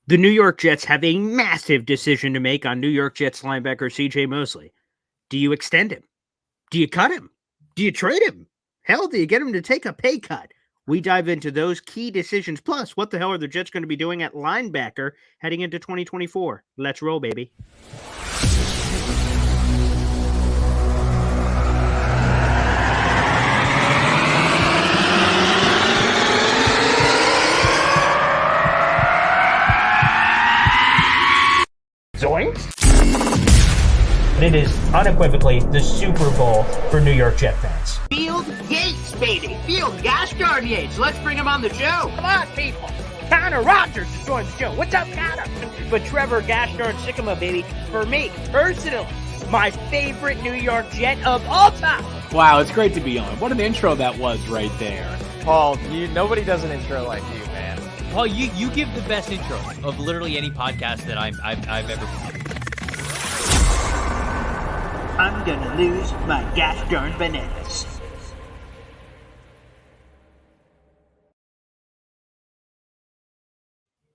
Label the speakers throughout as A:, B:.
A: The New York Jets have a massive decision to make on New York Jets linebacker CJ Mosley. Do you extend him? Do you cut him? Do you trade him? Hell, do you get him to take a pay cut? We dive into those key decisions. Plus, what the hell are the Jets going to be doing at linebacker heading into 2024? Let's roll, baby. Zoinks! It is unequivocally the Super Bowl for New York Jet fans.
B: Field Yates, baby. Field gosh darn Yates. Let's bring him on the show.
A: Come on, people. Connor Rogers is joining the show. What's up, Connor? But Trevor gosh darn Sycamore, baby, for me, personally, my favorite New York Jet of all time.
C: Wow, it's great to be on. What an intro that was right there.
D: Paul, nobody does an intro like you, man.
E: Paul, you give the best intro of literally any podcast that I've ever been.
B: I'm gonna lose my gosh darn bananas.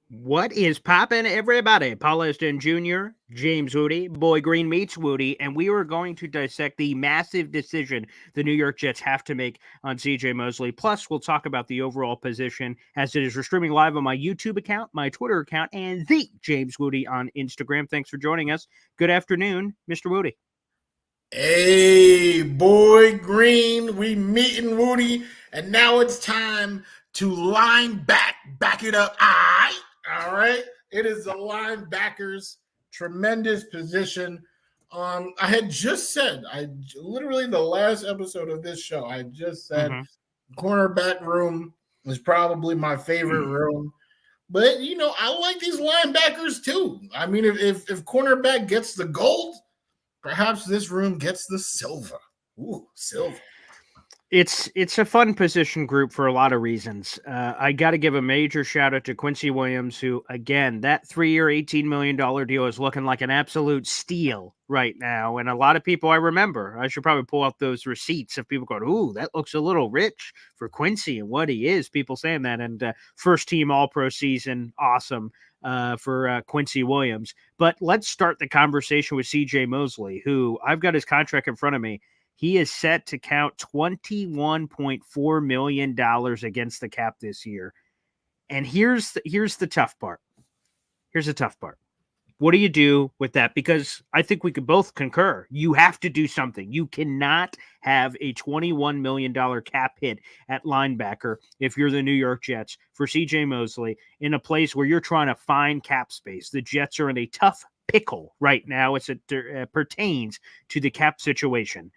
A: What is poppin', everybody? Paul Eston Jr., James Wudi, Boy Green meets Wudi, and we are going to dissect the massive decision the New York Jets have to make on CJ Mosley. Plus, we'll talk about the overall position as it is. We're streaming live on my YouTube account, my Twitter account, and the James Wudi on Instagram. Thanks for joining us. Good afternoon, Mr. Wudi.
F: Hey, Boy Green, we meeting Wudi, and now it's time to back it up. All right. It is the linebackers' tremendous position. I had just said, literally the last episode of this show, I just said cornerback room is probably my favorite room. But, I like these linebackers too. I mean, if cornerback gets the gold, perhaps this room gets the silver. Ooh, silver.
A: It's a fun position group for a lot of reasons. I got to give a major shout out to Quincy Williams, who, again, that 3-year, $18 million deal is looking like an absolute steal right now. And a lot of people I remember, I should probably pull out those receipts of people going, ooh, that looks a little rich for Quincy and what he is. People saying that. And first team All-Pro season, awesome for Quincy Williams. But let's start the conversation with CJ Mosley, who I've got his contract in front of me. He is set to count $21.4 million against the cap this year. And here's the tough part. Here's the tough part. What do you do with that? Because I think we could both concur. You have to do something. You cannot have a $21 million cap hit at linebacker if you're the New York Jets for CJ Mosley in a place where you're trying to find cap space. The Jets are in a tough pickle right now as it pertains to the cap situation.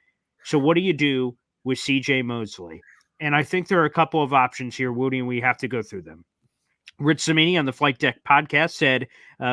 A: So what do you do with CJ Mosley? And I think there are a couple of options here, Woody, and we have to go through them. Rich Cimini on the Flight Deck podcast said,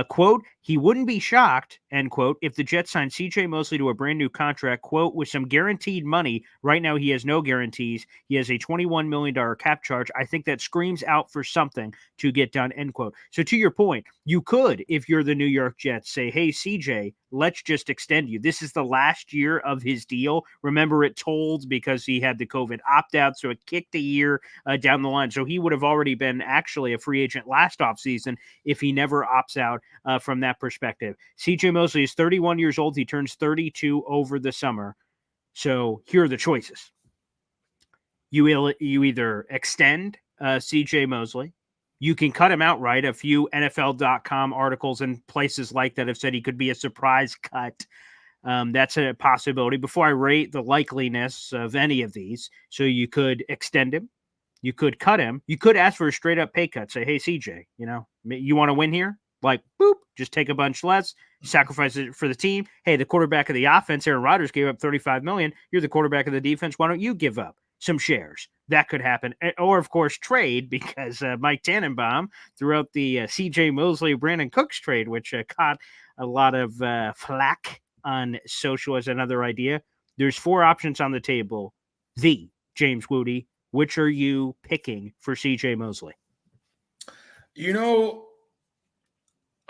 A: quote, he wouldn't be shocked, end quote, if the Jets signed CJ Mosley to a brand new contract, quote, with some guaranteed money. Right now, he has no guarantees. He has a $21 million cap charge. I think that screams out for something to get done, end quote. So to your point, you could, if you're the New York Jets, say, hey, CJ, let's just extend you. This is the last year of his deal. Remember, it told because he had the COVID opt-out, so it kicked a year down the line. So he would have already been actually a free agent last offseason if he never opts out from that perspective. CJ Mosley is 31 years old. He turns 32 over the summer. So here are the choices. You either extend CJ Mosley. You can cut him outright. A few NFL.com articles and places like that have said he could be a surprise cut. That's a possibility. Before I rate the likeliness of any of these, so you could extend him. You could cut him. You could ask for a straight up pay cut. Say, hey, CJ, you want to win here? Like, boop, just take a bunch less, sacrifice it for the team. Hey, the quarterback of the offense, Aaron Rodgers, gave up $35 million. You're the quarterback of the defense. Why don't you give up some shares? That could happen. Or, of course, trade, because Mike Tannenbaum threw out the CJ Mosley, Brandon Cooks trade, which caught a lot of flack on social as another idea. There's 4 options on the table. The James Wudi, which are you picking for CJ Mosley?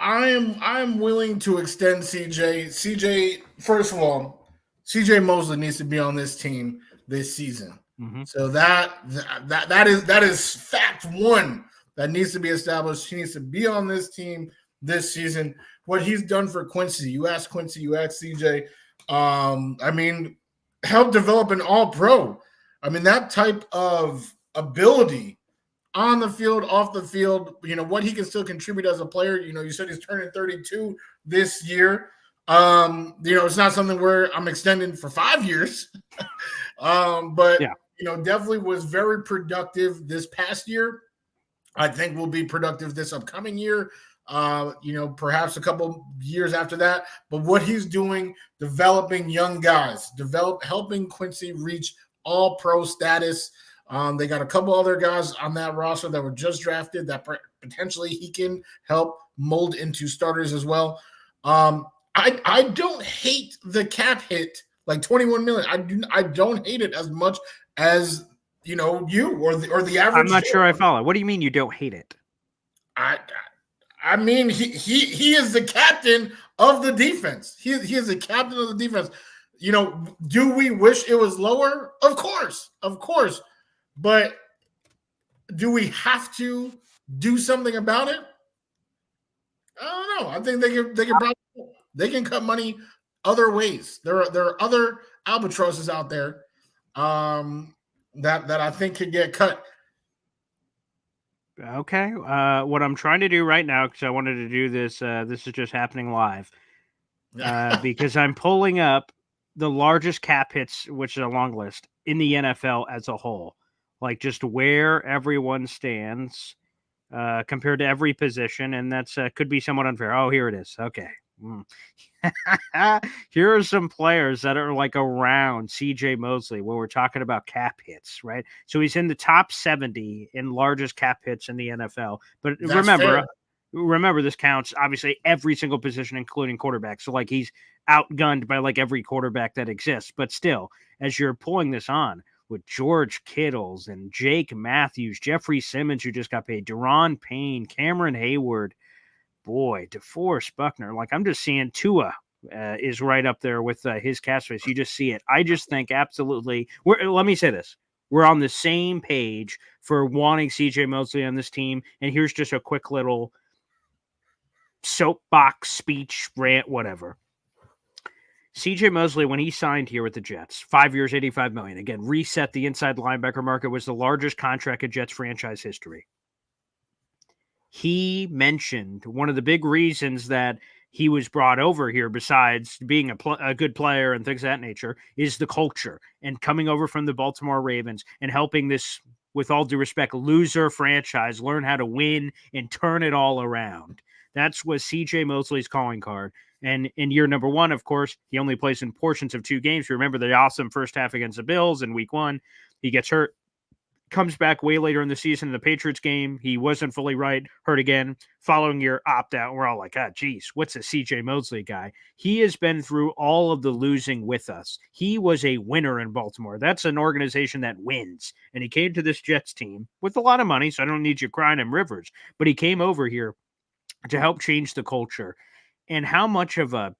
F: I'm willing to extend CJ. CJ, first of all, CJ Mosley needs to be on this team this season. Mm-hmm. So that is fact one that needs to be established. He needs to be on this team this season. What he's done for Quincy, you asked CJ. I mean, help develop an all-pro. I mean, that type of ability on the field, off the field, what he can still contribute as a player. You said he's turning 32 this year. It's not something where I'm extending for 5 years. But
A: yeah.
F: Definitely was very productive this past year. I think will be productive this upcoming year. Perhaps a couple years after that. But what he's doing, developing young guys, helping Quincy reach all pro status. They got a couple other guys on that roster that were just drafted that potentially he can help mold into starters as well. I don't hate the cap hit, like 21 million. I don't hate it as much as you or the average.
A: I'm not sure I follow. What do you mean you don't hate it?
F: I mean he is the captain of the defense. He is the captain of the defense. Do we wish it was lower? Of course. But do we have to do something about it? I don't know. I think they can cut money other ways. There are other albatrosses out there that I think could get cut.
A: Okay. What I'm trying to do right now, because I wanted to do this, this is just happening live, because I'm pulling up the largest cap hits, which is a long list, in the NFL as a whole. Like just where everyone stands compared to every position. And that's could be somewhat unfair. Oh, here it is. Okay. Here are some players that are like around CJ Mosley when we're talking about cap hits, right? So he's in the top 70 in largest cap hits in the NFL. But remember, this counts obviously every single position, including quarterback. So like he's outgunned by like every quarterback that exists. But still, as you're pulling this on with George Kittles and Jake Matthews, Jeffrey Simmons, who just got paid, Deron Payne, Cameron Hayward, boy, DeForest Buckner. Like I'm just seeing Tua is right up there with his cast space. You just see it. I just think absolutely. Let me say this. We're on the same page for wanting CJ Mosley on this team. And here's just a quick little soapbox speech, rant, whatever. CJ Mosley, when he signed here with the Jets, 5 years, $85 million. Again, reset the inside linebacker market, was the largest contract in Jets franchise history. He mentioned one of the big reasons that he was brought over here, besides being a good player and things of that nature, is the culture and coming over from the Baltimore Ravens and helping this, with all due respect, loser franchise learn how to win and turn it all around. That's was CJ Mosley's calling card. And in year number one, of course, he only plays in portions of 2 games. Remember the awesome first half against the Bills in week 1. He gets hurt, comes back way later in the season in the Patriots game. He wasn't fully right, hurt again. Following year, opt-out. We're all like, geez, what's a CJ Mosley guy? He has been through all of the losing with us. He was a winner in Baltimore. That's an organization that wins. And he came to this Jets team with a lot of money, so I don't need you crying him rivers. But he came over here to help change the culture. And how much of I'm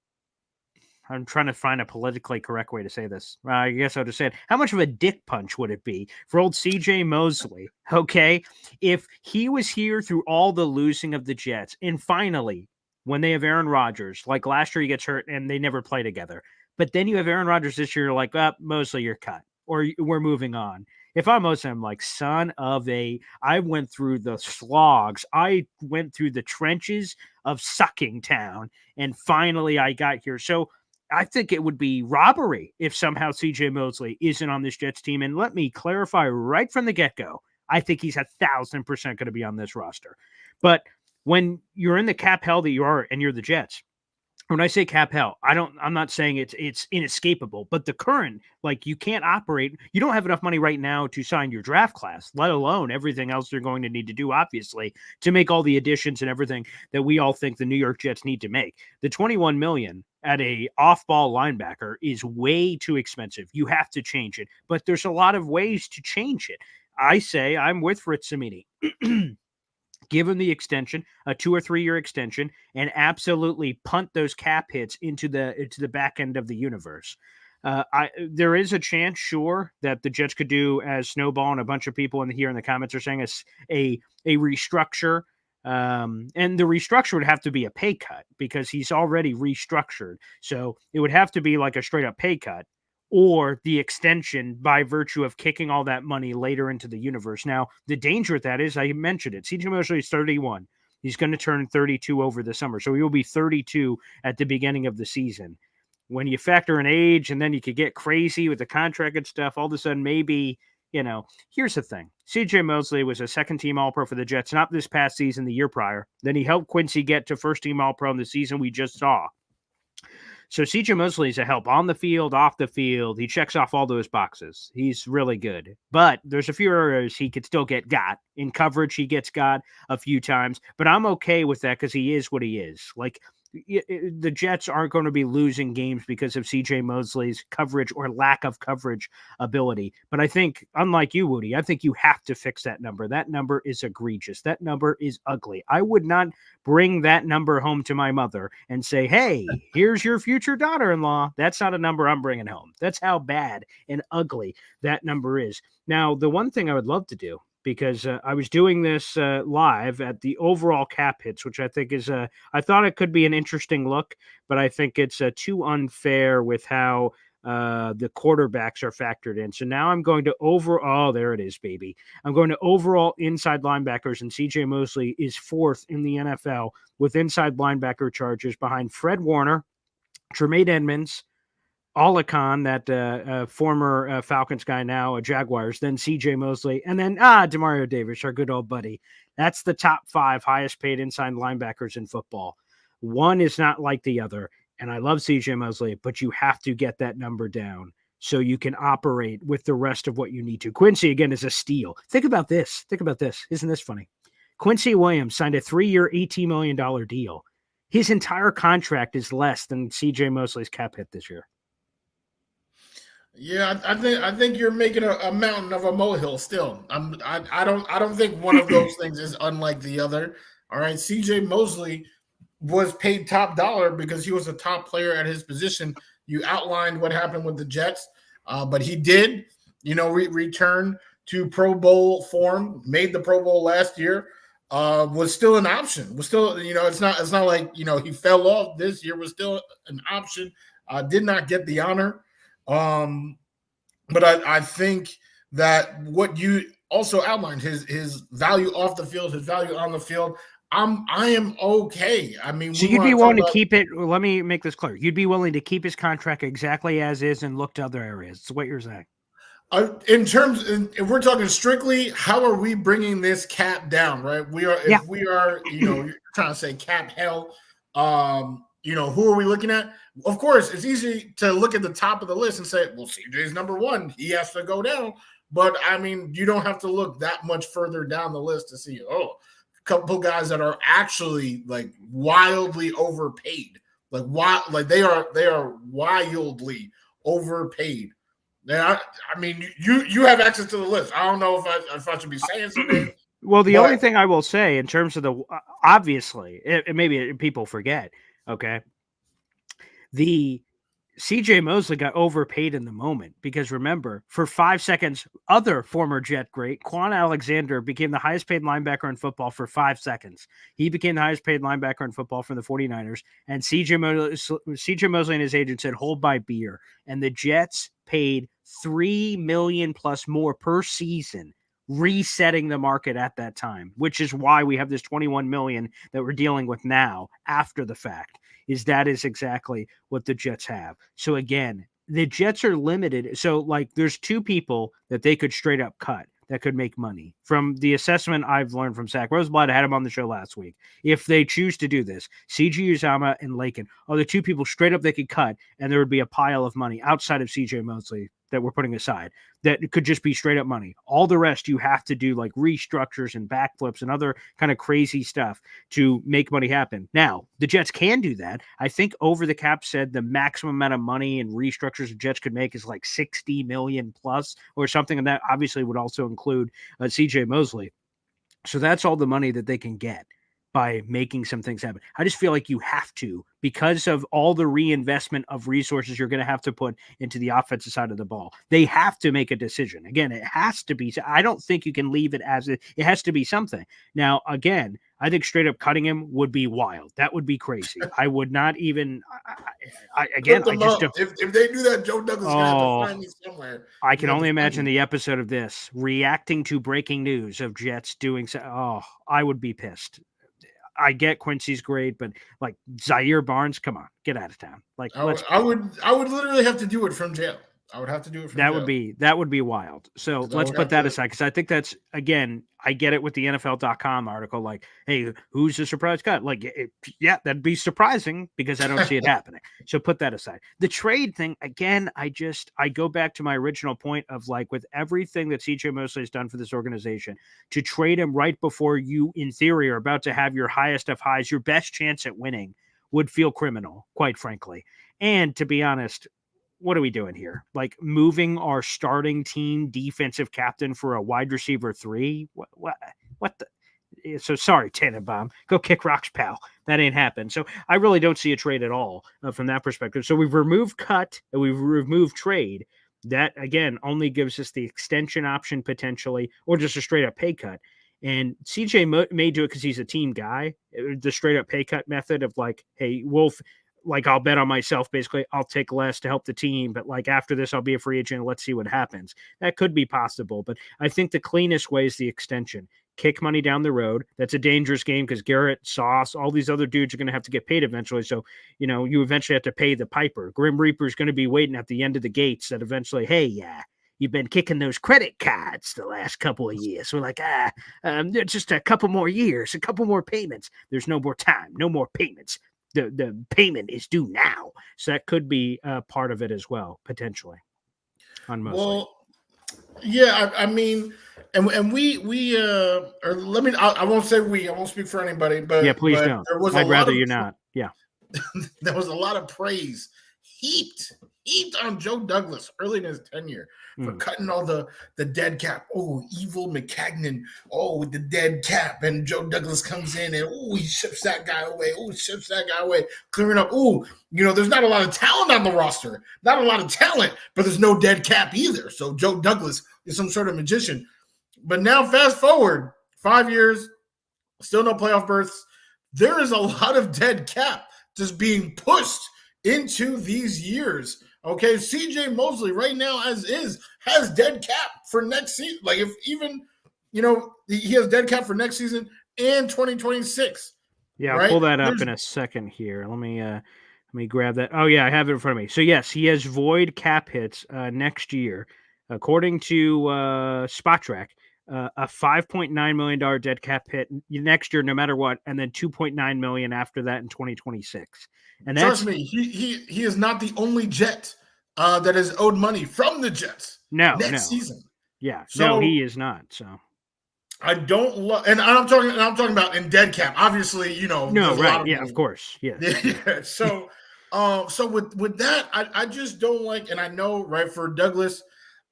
A: trying to find a politically correct way to say this. I guess I'll just say it. How much of a dick punch would it be for old CJ Mosley, okay, if he was here through all the losing of the Jets and finally, when they have Aaron Rodgers, like last year he gets hurt and they never play together. But then you have Aaron Rodgers this year, like, Mosley, you're cut. Or we're moving on. If I'm Mosley, I'm like, son of I went through the slogs. I went through the trenches of Sucking Town. And finally I got here. So I think it would be robbery if somehow CJ Mosley isn't on this Jets team. And let me clarify right from the get-go, I think he's 1,000% going to be on this roster. But when you're in the cap hell that you are and you're the Jets, when I say cap hell, I'm not saying it's inescapable, but the current, like you can't operate. You don't have enough money right now to sign your draft class, let alone everything else they're going to need to do, obviously, to make all the additions and everything that we all think the New York Jets need to make. The $21 million at a off-ball linebacker is way too expensive. You have to change it, but there's a lot of ways to change it. I say I'm with Fritz Samini. Give him the extension, a 2 or 3 year extension, and absolutely punt those cap hits into the back end of the universe. There is a chance, sure, that the Jets could do, as Snowball and a bunch of people here in the comments are saying, a restructure And the restructure would have to be a pay cut because he's already restructured. So it would have to be like a straight up pay cut or the extension by virtue of kicking all that money later into the universe. Now, the danger with that is, I mentioned it, CJ Mosley is 31. He's going to turn 32 over the summer. So he will be 32 at the beginning of the season. When you factor in age and then you could get crazy with the contract and stuff, all of a sudden maybe, here's the thing. CJ Mosley was a second-team All-Pro for the Jets, not this past season, the year prior. Then he helped Quincy get to first-team All-Pro in the season we just saw. So CJ Mosley is a help on the field, off the field. He checks off all those boxes. He's really good. But there's a few areas he could still get got. In coverage, he gets got a few times. But I'm okay with that because he is what he is. Like, the Jets aren't going to be losing games because of CJ Mosley's coverage or lack of coverage ability. But I think, unlike you, Wudi, I think you have to fix that number. That number is egregious. That number is ugly. I would not bring that number home to my mother and say, hey, here's your future daughter-in-law. That's not a number I'm bringing home. That's how bad and ugly that number is. Now, the one thing I would love to do, because I was doing this live at the overall cap hits, which I think is I thought it could be an interesting look, but I think it's too unfair with how the quarterbacks are factored in. So now I'm going to there it is, baby. I'm going to overall inside linebackers, and CJ Mosley is fourth in the NFL with inside linebacker charges behind Fred Warner, Tremaine Edmonds, Olakan, that former Falcons guy, now a Jaguars, then CJ Mosley, and then Demario Davis, our good old buddy. That's the top 5 highest paid inside linebackers in football. One is not like the other, and I love CJ Mosley, but you have to get that number down so you can operate with the rest of what you need to. Quincy, again, is a steal. Think about this. Isn't this funny? Quincy Williams signed a 3-year, $18 million deal. His entire contract is less than CJ Mosley's cap hit this year.
F: Yeah, I think you're making a mountain of a molehill still. I don't think one of those things is unlike the other. All right, CJ Mosley was paid top dollar because he was a top player at his position. You outlined what happened with the Jets, but he did, return to Pro Bowl form, made the Pro Bowl last year, was still an option. Was still, it's not like, he fell off this year, was still an option. Did not get the honor. But I think that what you also outlined, his value off the field, his value on the field, I am okay. I mean,
A: so you'd be willing to keep it. Let me make this clear. You'd be willing to keep his contract exactly as is and look to other areas. That's what you're saying.
F: If we're talking strictly, how are we bringing this cap down? Right? If we are, you're trying to say cap hell. Who are we looking at? Of course, it's easy to look at the top of the list and say, well, CJ's number 1. He has to go down. But, I mean, you don't have to look that much further down the list to see, a couple guys that are actually, like, wildly overpaid. They are wildly overpaid. Now, I mean, you have access to the list. I don't know if I should be saying something.
A: Well, the only thing I will say in terms of obviously, maybe people forget, okay, the CJ Mosley got overpaid in the moment because remember, for 5 seconds, other former Jet great Quan Alexander became the highest paid linebacker in football for 5 seconds. He became the highest paid linebacker in football for the 49ers, and CJ Mosley and his agent said, hold my beer. And the Jets paid $3 million plus more per season, resetting the market at that time, which is why we have this $21 million that we're dealing with now after the fact. That is exactly what the Jets have. So again, the Jets are limited. So like there's 2 people that they could straight up cut that could make money. From the assessment I've learned from Zach Roseblatt, I had him on the show last week. If they choose to do this, CJ Uzomah and Lakin are the 2 people straight up they could cut, and there would be a pile of money outside of CJ Mosley that we're putting aside that could just be straight up money. All the rest you have to do like restructures and backflips and other kind of crazy stuff to make money happen. Now, the Jets can do that. I think Over the Cap said the maximum amount of money and restructures the Jets could make is like $60 million plus or something. And that obviously would also include CJ Mosley. So that's all the money that they can get by making some things happen. I just feel like you have to, because of all the reinvestment of resources you're going to have to put into the offensive side of the ball. They have to make a decision. Again, it has to be. I don't think you can leave it as it has to be something. Now, again, I think straight up cutting him would be wild. That would be crazy. I would not even. Again, I just don't.
F: If they do that, Joe Douglas is gonna have to find me somewhere.
A: I can only imagine the episode of this reacting to breaking news of Jets doing so. Oh, I would be pissed. I get Quincy's great, but like Zaire Barnes, come on, get out of town. Like
F: I would literally have to do it from jail. I would have to do it from jail.
A: That would be wild. So let's put that aside because I think that's, again, I get it with the NFL.com article. Like, hey, who's the surprise cut? Like, yeah, that'd be surprising because I don't see it happening. So put that aside. The trade thing, again, I go back to my original point of like with everything that CJ Mosley has done for this organization, to trade him right before you, in theory, are about to have your highest of highs, your best chance at winning, would feel criminal, quite frankly. And to be honest, what are we doing here? Like moving our starting team defensive captain for a wide receiver 3? What the? So sorry, Tannenbaum. Go kick rocks, pal. That ain't happened. So I really don't see a trade at all from that perspective. So we've removed cut and we've removed trade. That, again, only gives us the extension option potentially or just a straight up pay cut. And CJ may do it because he's a team guy. The straight up pay cut method of like, hey, Wolf, like I'll bet on myself, basically, I'll take less to help the team. But like after this, I'll be a free agent. Let's see what happens. That could be possible. But I think the cleanest way is the extension. Kick money down the road. That's a dangerous game because Garrett, Sauce, all these other dudes are going to have to get paid eventually. So, you eventually have to pay the piper. Grim Reaper is going to be waiting at the end of the gates that eventually, hey, you've been kicking those credit cards the last couple of years. We're like, just a couple more years, a couple more payments. There's no more time, no more payments. The payment is due now. So that could be part of it as well, potentially. On Mosley.
F: Well, yeah, I mean, and we or let me. I won't say we. I won't speak for anybody. But
A: yeah, please don't. I'd rather you not. Yeah,
F: there was a lot of praise heaped on Joe Douglas early in his tenure for cutting all the dead cap. Oh, evil McCagnon. Oh, with the dead cap. And Joe Douglas comes in and, he ships that guy away. Clearing up. There's not a lot of talent on the roster. Not a lot of talent, but there's no dead cap either. So Joe Douglas is some sort of magician. But now fast forward 5 years, still no playoff berths. There is a lot of dead cap just being pushed into these years. Okay, CJ Mosley right now as is has dead cap for next season. Like if even, he has dead cap for next season and 2026.
A: Yeah, I'll pull that up in a second here. Let me grab that. Oh yeah, I have it in front of me. So yes, he has void cap hits next year, according to SpotTrack. A $5.9 million dead cap hit next year, no matter what, and then $2.9 million after that in 2026. And
F: trust me, he is not the only Jet that has owed money from the Jets. Next season.
A: Yeah, so, he is not. So
F: I don't love, and I'm talking about in dead cap. Obviously,
A: no, right? Yeah, of course, yeah.
F: So, so with that, I just don't like, and I know, right, for Douglas.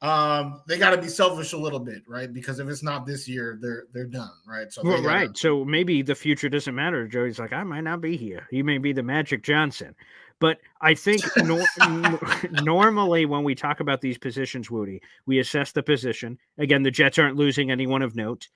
F: They got to be selfish a little bit, right? Because if it's not this year, they're done, right? So
A: right. So maybe the future doesn't matter. Joey's like, I might not be here. You may be the Magic Johnson, but I think normally when we talk about these positions, Wudi, we assess the position. Again, the Jets aren't losing anyone of note.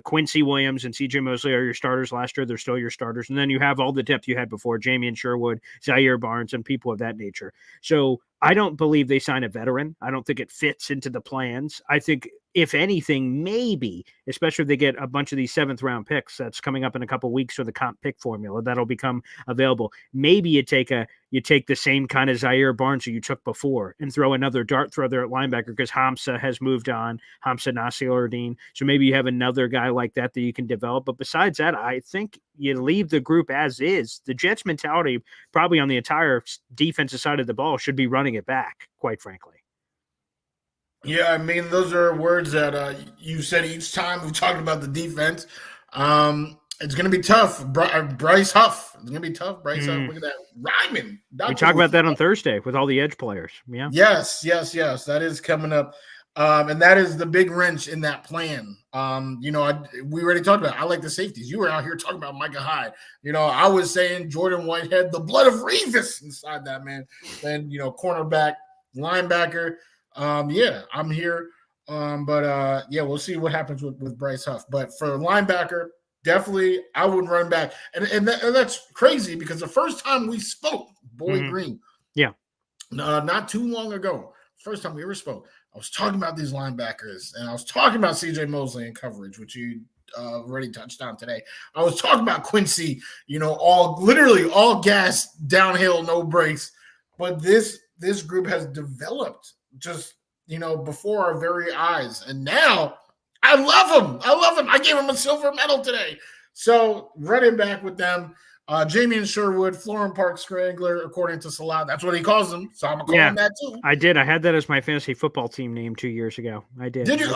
A: Quincy Williams and CJ Mosley are your starters last year. They're still your starters, and then you have all the depth you had before: Jamie and Sherwood, Zaire Barnes, and people of that nature. So I don't believe they sign a veteran. I don't think it fits into the plans. I think, if anything, maybe, especially if they get a bunch of these 7th round picks that's coming up in a couple of weeks for the comp pick formula that'll become available. Maybe you take the same kind of Zaire Barnes that you took before and throw another dart throw there at linebacker because Hamza has moved on, Hamza Nasir-Erdine. So maybe you have another guy like that you can develop. But besides that, I think you leave the group as is. The Jets mentality probably on the entire defensive side of the ball should be running it back, quite frankly.
F: Yeah, I mean, those are words that you said each time we talked about the defense. It's going to be tough. Bryce Huff. It's going to be tough. Bryce Huff. Look at that. Ryman.
A: We talk about that on Thursday with all the edge players. Yeah.
F: Yes. That is coming up. And that is the big wrench in that plan. We already talked about it. I like the safeties. You were out here talking about Micah Hyde. I was saying Jordan Whitehead, the blood of Revis inside that man. Then, cornerback, linebacker. I'm here. We'll see what happens with Bryce Huff. But for linebacker, definitely I would run back. And that's crazy because the first time we spoke, Boy Green, not too long ago, first time we ever spoke, I was talking about these linebackers, and I was talking about CJ Mosley in coverage, which you already touched on today. I was talking about Quincy, literally all gas downhill, no brakes. But this group has developed just before our very eyes, and now I love him. I gave him a silver medal today. So running back with them, Jamie Sherwood, Florham Park Strangler, according to Salah. That's what he calls them. So I'm going to call him that too.
A: I did. I had that as my fantasy football team name 2 years ago. I did.
F: Did you?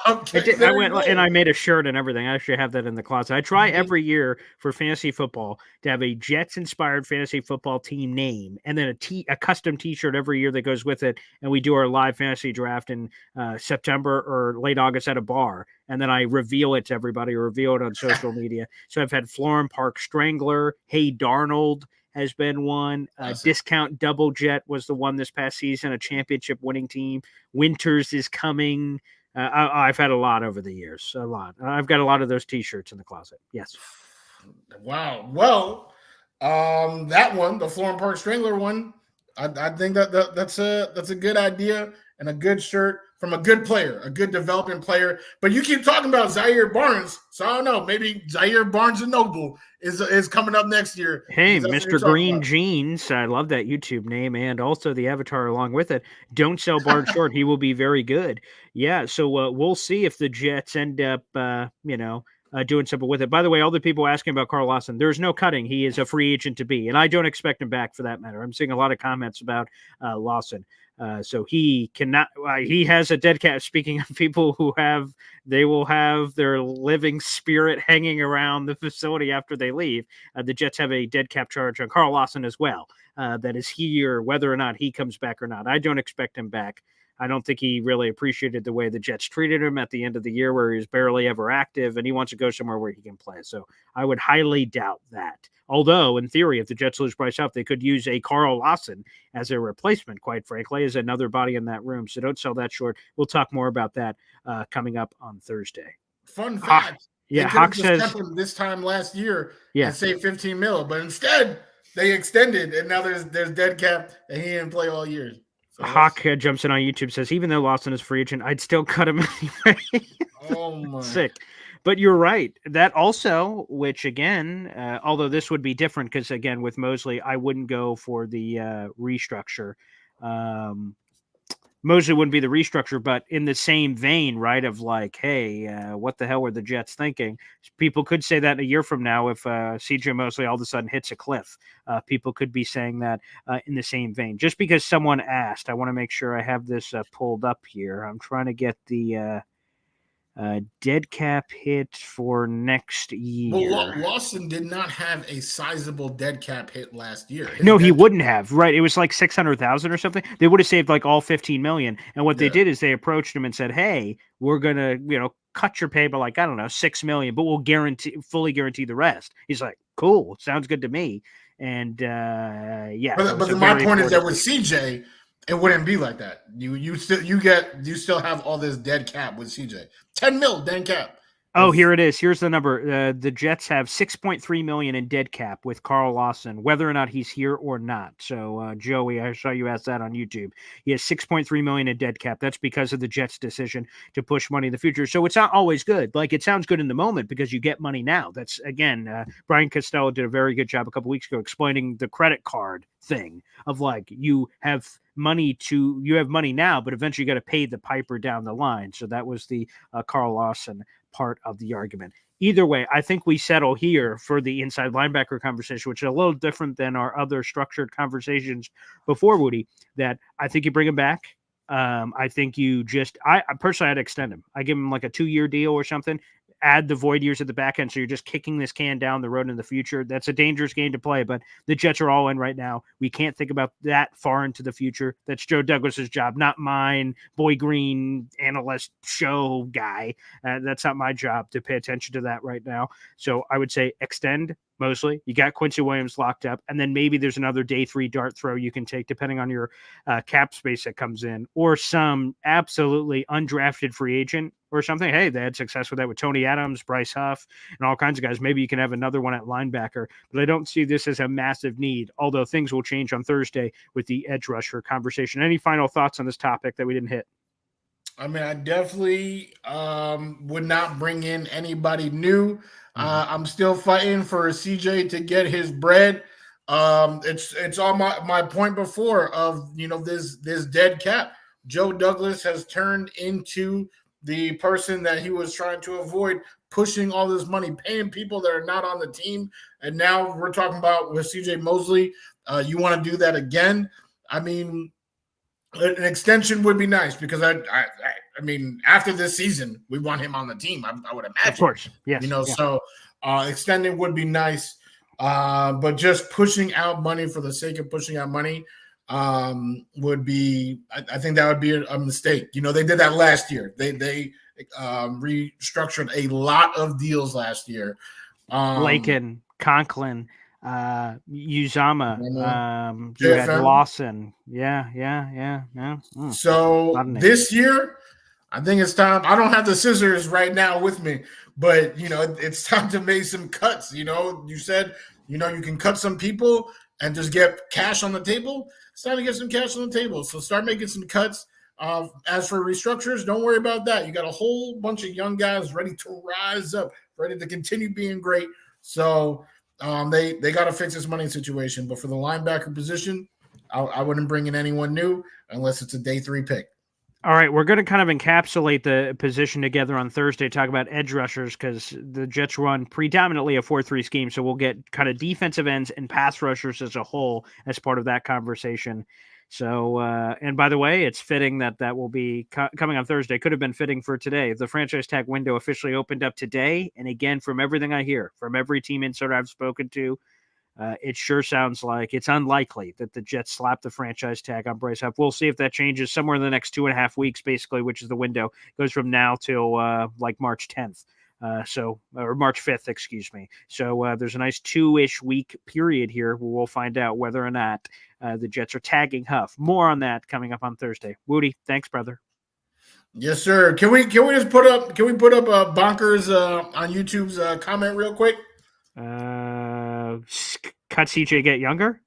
A: Okay. I did. I went and I made a shirt and everything. I actually have that in the closet. I try every year for fantasy football to have a Jets-inspired fantasy football team name and then a custom T-shirt every year that goes with it. And we do our live fantasy draft in September or late August at a bar. And then I reveal it to everybody or reveal it on social media. So I've had Florham Park Strangler, Hey Darnold has been one. Discount Double Jet was the one this past season, a championship winning team. Winters is coming. I've had a lot over the years, a lot. I've got a lot of those T-shirts in the closet. Yes.
F: Wow. Well, that one, the Florham Park Strangler one, I think that's a good idea and a good shirt from a good player, a good developing player. But you keep talking about Zaire Barnes, so I don't know. Maybe Zaire Barnes and Noble is coming up next year.
A: Hey, Mr. Green Jeans, I love that YouTube name and also the avatar along with it. Don't sell Barnes short; he will be very good. Yeah, so we'll see if the Jets end up, doing something with it. By the way, all the people asking about Carl Lawson, there's no cutting. He is a free agent to be, and I don't expect him back for that matter. I'm seeing a lot of comments about Lawson. So he cannot, he has a dead cap. Speaking of people who they will have their living spirit hanging around the facility after they leave. The Jets have a dead cap charge on Carl Lawson as well. That is here, whether or not he comes back or not. I don't expect him back. I don't think he really appreciated the way the Jets treated him at the end of the year where he was barely ever active and he wants to go somewhere where he can play. So I would highly doubt that. Although, in theory, if the Jets lose Bryce Huff, they could use a Carl Lawson as a replacement, quite frankly, as another body in that room. So don't sell that short. We'll talk more about that coming up on Thursday.
F: Fun fact.
A: Hawk says
F: this time last year and say 15 mil, but instead they extended and now there's dead cap and he didn't play all year. So
A: Hawk jumps in on YouTube, says, even though Lawson is free agent, I'd still cut him anyway.
F: Oh, my.
A: Sick. But you're right. That also, which again, although this would be different because, again, with Mosley, I wouldn't go for the restructure. Mosley wouldn't be the restructure, but in the same vein, right, of like, hey, what the hell were the Jets thinking? People could say that a year from now if CJ Mosley all of a sudden hits a cliff. People could be saying that in the same vein. Just because someone asked, I want to make sure I have this pulled up here. I'm trying to get the dead cap hit for next year.
F: Well, Lawson did not have a sizable dead cap hit last year.
A: He wouldn't have. Right? It was like 600,000 or something. They would have saved like all 15 million. And what they did is they approached him and said, "Hey, we're gonna, cut your pay by like, I don't know, 6 million, but we'll fully guarantee the rest." He's like, "Cool, sounds good to me." And
F: but my point is that with CJ, it wouldn't be like that. You still have all this dead cap with CJ. 10 mil dead cap.
A: Oh, here it is. Here's the number. The Jets have $6.3 million in dead cap with Carl Lawson, whether or not he's here or not. So, Joey, I saw you ask that on YouTube. He has $6.3 million in dead cap. That's because of the Jets' decision to push money in the future. So it's not always good. Like, it sounds good in the moment because you get money now. That's, again, Brian Costello did a very good job a couple weeks ago explaining the credit card thing of like, you have money now, but eventually you got to pay the piper down the line. So that was the Carl Lawson part of the argument. Either way, I think we settle here for the inside linebacker conversation, which is a little different than our other structured conversations before, Wudi, that I think you bring him back. I think I personally, I'd extend him. I give him like a 2-year deal or something, add the void years at the back end. So you're just kicking this can down the road in the future. That's a dangerous game to play, but the Jets are all in right now. We can't think about that far into the future. That's Joe Douglas's job, not mine, Boy Green analyst show guy. That's not my job to pay attention to that right now. So I would say extend Mosley. You got Quincy Williams locked up, and then maybe there's another day 3 dart throw you can take depending on your cap space that comes in, or some absolutely undrafted free agent or something. Hey, they had success with that with Tony Adams, Bryce Huff, and all kinds of guys. Maybe you can have another one at linebacker, but I don't see this as a massive need, although things will change on Thursday with the edge rusher conversation. Any final thoughts on this topic that we didn't hit?
F: I mean, I definitely would not bring in anybody new. I'm still fighting for CJ to get his bread. It's all my point before of this dead cap. Joe Douglas has turned into the person that he was trying to avoid, pushing all this money, paying people that are not on the team, and now we're talking about with CJ Mosley. You want to do that again? I mean, an extension would be nice because I mean, after this season, we want him on the team. I would imagine,
A: of course, yes.
F: So extending would be nice, but just pushing out money for the sake of pushing out money would be. I think that would be a mistake. They did that last year. They restructured a lot of deals last year.
A: Lakin, Conklin. Uzama, you had
F: JFM.
A: Lawson. Yeah.
F: So this year, I think it's time. I don't have the scissors right now with me, but it's time to make some cuts. You said you can cut some people and just get cash on the table. It's time to get some cash on the table. So start making some cuts. As for restructures, don't worry about that. You got a whole bunch of young guys ready to rise up, ready to continue being great. So they got to fix this money situation. But for the linebacker position, I wouldn't bring in anyone new unless it's a day 3 pick.
A: All right, we're going to kind of encapsulate the position together on Thursday, talk about edge rushers, because the Jets run predominantly a 4-3 scheme, so we'll get kind of defensive ends and pass rushers as a whole as part of that conversation. So, and by the way, it's fitting that will be coming on Thursday. Could have been fitting for today. The franchise tag window officially opened up today. And again, from everything I hear from every team insider I've spoken to, it sure sounds like it's unlikely that the Jets slap the franchise tag on Bryce Huff. We'll see if that changes somewhere in the next 2.5 weeks, basically, which is the window. It goes from now till like March 10th. Or March 5th, excuse me. So there's a nice 2-ish week period here where we'll find out whether or not the Jets are tagging Huff. More on that coming up on Thursday. Wudi, thanks, brother.
F: Yes, sir. Can we just put up Bonkers on YouTube's comment real quick?
A: Cut CJ get younger?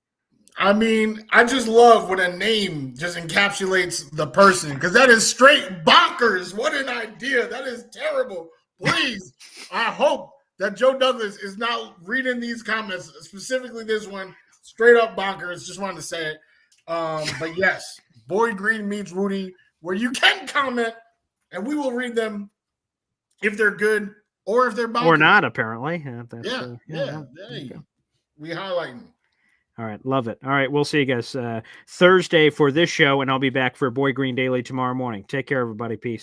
F: I mean, I just love when a name just encapsulates the person, because that is straight bonkers. What an idea. That is terrible. Please, I hope that Joe Douglas is not reading these comments, specifically this one. Straight up bonkers. Just wanted to say it. But yes, Boyd Green meets Wudi, where you can comment, and we will read them if they're good or if they're bonkers.
A: Or not, apparently.
F: Yeah. Hey, we highlighting.
A: All right, love it. All right, we'll see you guys Thursday for this show, and I'll be back for Boyd Green Daily tomorrow morning. Take care, everybody. Peace.